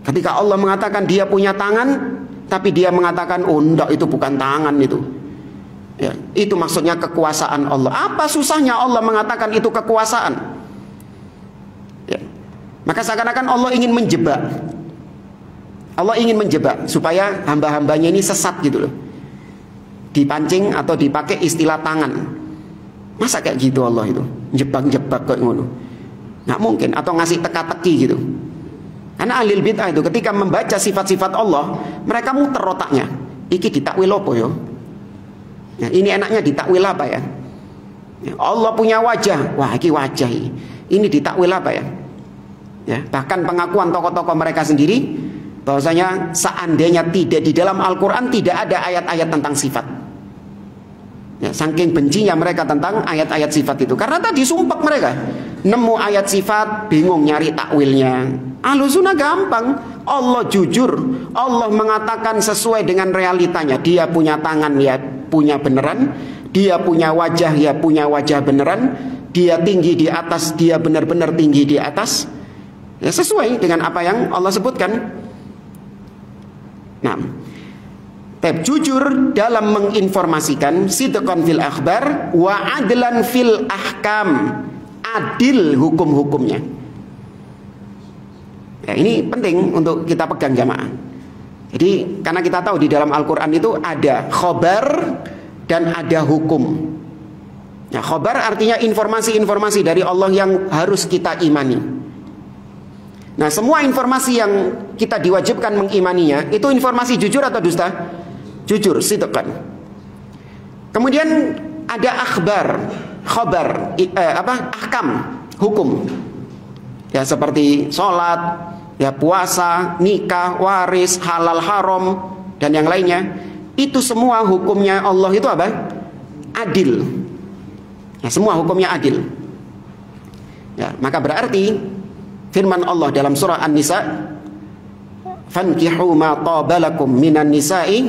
Ketika Allah mengatakan dia punya tangan, tapi dia mengatakan, oh enggak, itu bukan tangan itu. Ya, itu maksudnya kekuasaan Allah. Apa susahnya Allah mengatakan itu kekuasaan? Ya. Maka seakan-akan Allah ingin menjebak. Allah ingin menjebak supaya hamba-hambanya ini sesat gitu loh. Dipancing atau dipakai istilah tangan. Masa kayak gitu Allah itu? Jebak-jebak kayak ngono. Nggak mungkin. Atau ngasih teka-teki gitu. Karena ahli bid'ah itu ketika membaca sifat-sifat Allah, mereka muter otaknya. Iki ditakwil apa ya? Nah, ini enaknya ditakwil apa ya? Allah punya wajah. Wah, iki wajah. Ini ditakwil apa ya? Ya, bahkan pengakuan tokoh-tokoh mereka sendiri bahwasanya seandainya tidak di dalam Al-Quran tidak ada ayat-ayat tentang sifat. Ya, saking bencinya mereka tentang ayat-ayat sifat itu. Karena tadi sumpek mereka. Nemu ayat sifat, bingung nyari takwilnya. Ahlussunnah gampang. Allah jujur. Allah mengatakan sesuai dengan realitanya. Dia punya tangan, ya punya beneran. Dia punya wajah, ya punya wajah beneran. Dia tinggi di atas, dia benar-benar tinggi di atas. Ya, sesuai dengan apa yang Allah sebutkan. Nah, jujur dalam menginformasikan, sidqan fil akhbar wa adlan fil ahkam, adil hukum-hukumnya. Ya, ini penting untuk kita pegang jamaah. Jadi karena kita tahu di dalam Al-Quran itu ada khobar dan ada hukum. Ya, khobar artinya informasi-informasi dari Allah yang harus kita imani. Nah, semua informasi yang kita diwajibkan mengimaninya itu informasi jujur atau dusta? Jujur, sidqan. Kemudian ada akhbar, khobar, ahkam, hukum. Ya, seperti sholat, ya puasa, nikah, waris, halal, haram, dan yang lainnya. Itu semua hukumnya Allah itu apa? Adil. Ya, semua hukumnya adil. Ya, Ya, maka berarti firman Allah dalam surah An-Nisa, fankihu ma qabalakum minan nisa'i.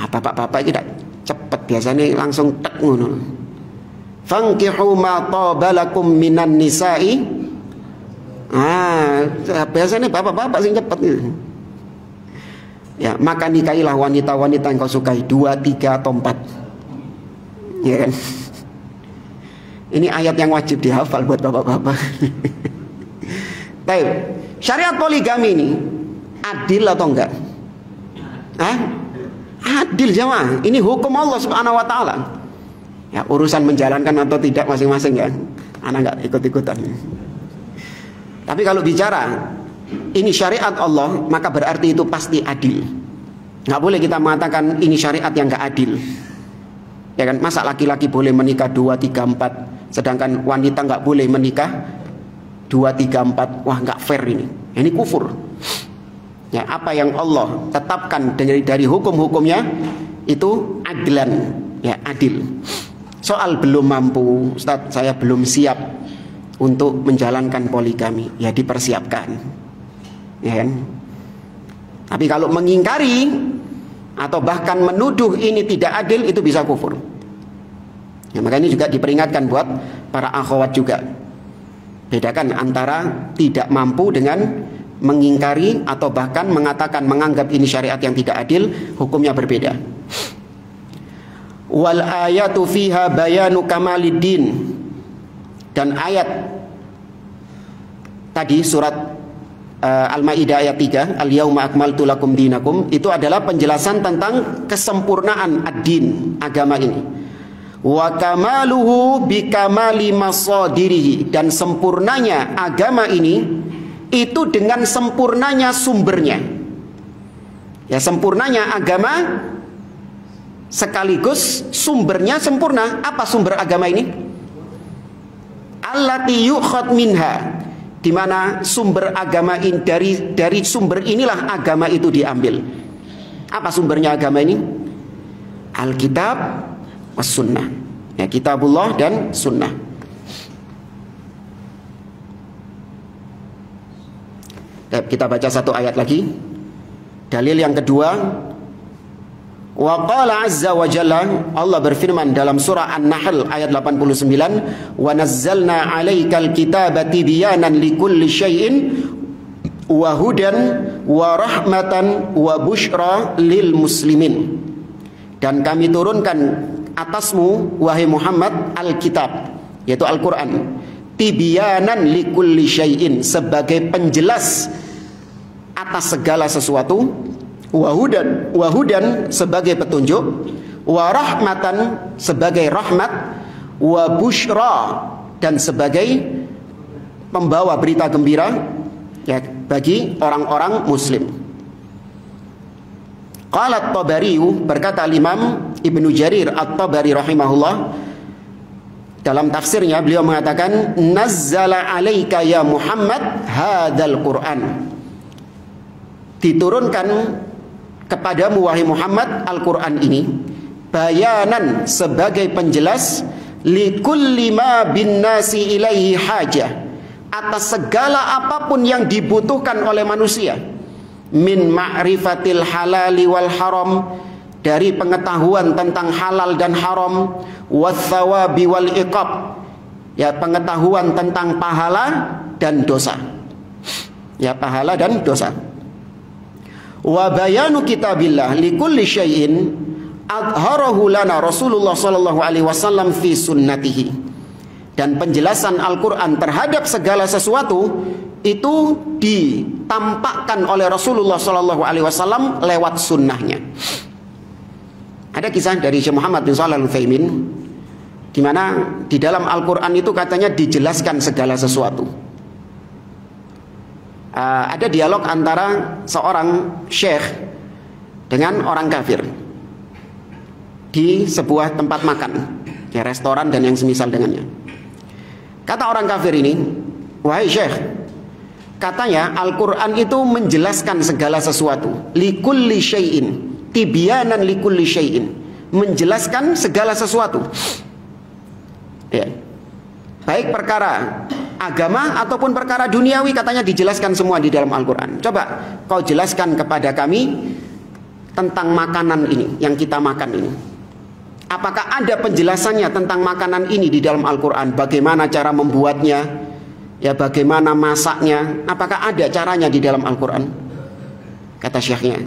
Bapak-bapak kita cepet biasanya langsung tek ngono. Fankihu ma qabalakum minan nisa'i. Biasanya bapak-bapak sing cepet gitu. Ya, maka nikahilah wanita-wanita yang kau sukai, 2, 3 atau 4. Ya kan? Ini ayat yang wajib dihafal buat bapak-bapak. Baik, syariat poligami ini adil atau enggak? Adil jemaah. Ini hukum Allah Subhanahu wa taala. Ya, urusan menjalankan atau tidak masing-masing ya. Anak enggak ikut-ikutan. Tapi kalau bicara ini syariat Allah, maka berarti itu pasti adil. Nggak boleh kita mengatakan ini syariat yang nggak adil. Ya kan, masa laki-laki boleh menikah 2, 3, 4, sedangkan wanita nggak boleh menikah 2, 3, 4. Wah, nggak fair ini. Ini kufur. Ya, apa yang Allah tetapkan dari hukum-hukumnya itu adilan, ya adil. Soal belum mampu, Ustaz, saya belum siap untuk menjalankan poligami, ya dipersiapkan. Ya kan? Tapi kalau mengingkari atau bahkan menuduh ini tidak adil, itu bisa kufur. Ya, maka ini juga diperingatkan buat para akhwat juga. Bedakan antara tidak mampu dengan mengingkari atau bahkan mengatakan menganggap ini syariat yang tidak adil, hukumnya berbeda. Wal ayatu fiha bayanu kamaliddin. Dan ayat tadi surat Al-Maidah ayat 3, al-yauma akmaltu lakum dinakum, itu adalah penjelasan tentang kesempurnaan ad-din, agama ini. Wa kamaluhu bikamali masadirihi, dan sempurnanya agama ini itu dengan sempurnanya sumbernya. Ya, sempurnanya agama sekaligus sumbernya sempurna. Apa sumber agama ini? Allati yukhad minha, di mana sumber agama ini, dari sumber inilah agama itu diambil. Apa sumbernya agama ini? Alkitab was sunnah. Ya, kitabullah dan sunnah. Kita baca satu ayat lagi. Dalil yang kedua, wa qala azza wa jalla, Allah berfirman dalam surah An-Nahl ayat 89, wa nazzalna 'alaikal kitaba tibyanan likulli syai'in wa hudan wa rahmatan wa busyra lil muslimin. Dan kami turunkan atasmu wahai Muhammad Alkitab, yaitu Al-Qur'an, tibyanan likulli syai'in, sebagai penjelas atas segala sesuatu, wahudan sebagai petunjuk, warahmatan sebagai rahmat, wabushra dan sebagai pembawa berita gembira, ya, bagi orang-orang muslim. Qala At-Tabari, berkata Imam Ibnu Jarir At-Tabari rahimahullah dalam tafsirnya, beliau mengatakan, nazzala alaika ya Muhammad hadzal Qur'an, diturunkan kepadamu wahai Muhammad Al-Quran ini, bayanan sebagai penjelas, likulli ma bin nasi ilaihi hajah, atas segala apapun yang dibutuhkan oleh manusia, min ma'rifatil halali wal haram, dari pengetahuan tentang halal dan haram, wathawabi wal iqab, ya, pengetahuan tentang pahala dan dosa, ya, pahala dan dosa. Wa bayanu kitabillah likulli syai'in adharahu lana Rasulullah sallallahu alaihi wasallam fi sunnatihi, dan penjelasan Al-Quran terhadap segala sesuatu itu ditampakkan oleh Rasulullah sallallahu alaihi wasallam lewat sunnahnya. Ada kisah dari Syekh Muhammad bin Shalih Al-Utsaimin, di mana di dalam Al-Quran itu katanya dijelaskan segala sesuatu. Ada dialog antara seorang syekh dengan orang kafir di sebuah tempat makan, ya, restoran dan yang semisal dengannya. Kata orang kafir ini, wahai syekh, katanya Al-Quran itu menjelaskan segala sesuatu, likulli syai'in, tibyanan likulli syai'in, menjelaskan segala sesuatu, ya. baik perkara agama ataupun perkara duniawi, katanya dijelaskan semua di dalam Al-Quran. Coba kau jelaskan kepada kami tentang makanan ini yang kita makan ini. Apakah ada penjelasannya tentang makanan ini di dalam Al-Quran? Bagaimana cara membuatnya? Ya, bagaimana masaknya? Apakah ada caranya di dalam Al-Quran? Kata syekhnya,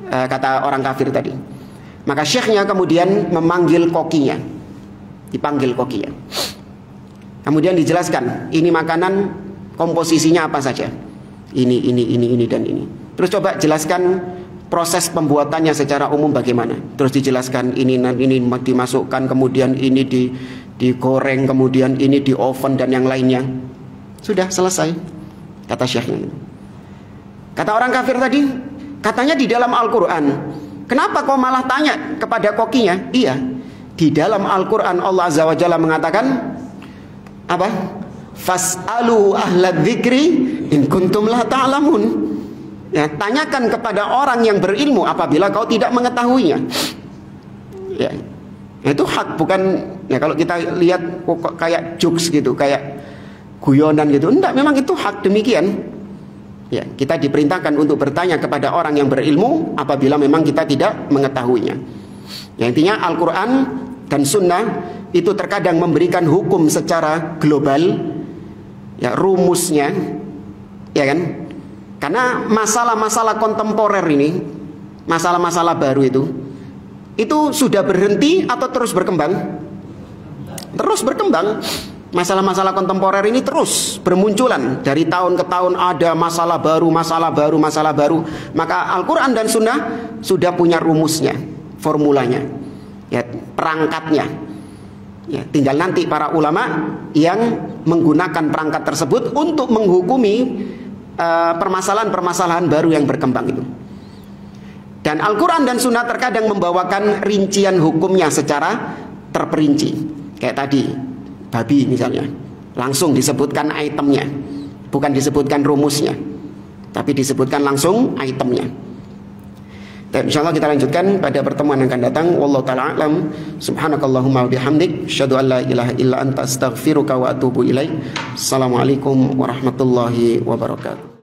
kata orang kafir tadi. Maka syekhnya kemudian memanggil kokinya. Dipanggil kokinya. Kemudian dijelaskan, ini makanan komposisinya apa saja. Ini, dan ini. Terus coba jelaskan proses pembuatannya secara umum bagaimana. Terus dijelaskan ini dimasukkan, kemudian ini digoreng, kemudian ini di oven dan yang lainnya. Sudah selesai, kata syekhnya. Kata orang kafir tadi, katanya di dalam Al-Quran. Kenapa kau malah tanya kepada kokinya? Iya, di dalam Al-Quran Allah Azza wa Jalla mengatakan apa? Fas'alu ahlad dzikri in kuntum la ta'lamun. Ya, tanyakan kepada orang yang berilmu apabila kau tidak mengetahuinya. Ya, itu hak, bukan ya kalau kita lihat kok kayak jokes gitu, kayak guyonan gitu. Enggak, memang itu hak demikian. Ya, kita diperintahkan untuk bertanya kepada orang yang berilmu apabila memang kita tidak mengetahuinya. Ya, intinya Al-Quran dan Sunnah itu terkadang memberikan hukum secara global, ya, rumusnya, ya kan? Karena masalah-masalah kontemporer ini, masalah-masalah baru itu sudah berhenti atau terus berkembang? Terus berkembang. Masalah-masalah kontemporer ini terus bermunculan. Dari tahun ke tahun ada masalah baru, masalah baru, masalah baru. Maka Al-Quran dan Sunnah sudah punya rumusnya, formulanya, ya, perangkatnya. Ya, tinggal nanti para ulama yang menggunakan perangkat tersebut untuk menghukumi permasalahan-permasalahan baru yang berkembang itu. Dan Al-Quran dan Sunnah terkadang membawakan rincian hukumnya secara terperinci. Kayak tadi, babi misalnya, langsung disebutkan itemnya, bukan disebutkan rumusnya, tapi disebutkan langsung itemnya. Dan insyaallah kita lanjutkan pada pertemuan yang akan datang. Wallahu ta'ala a'lam. Subhanakallahumma wa bihamdik, asyhadu an la ilaha illa anta astaghfiruka wa atubu ilaik. Assalamualaikum warahmatullahi wabarakatuh.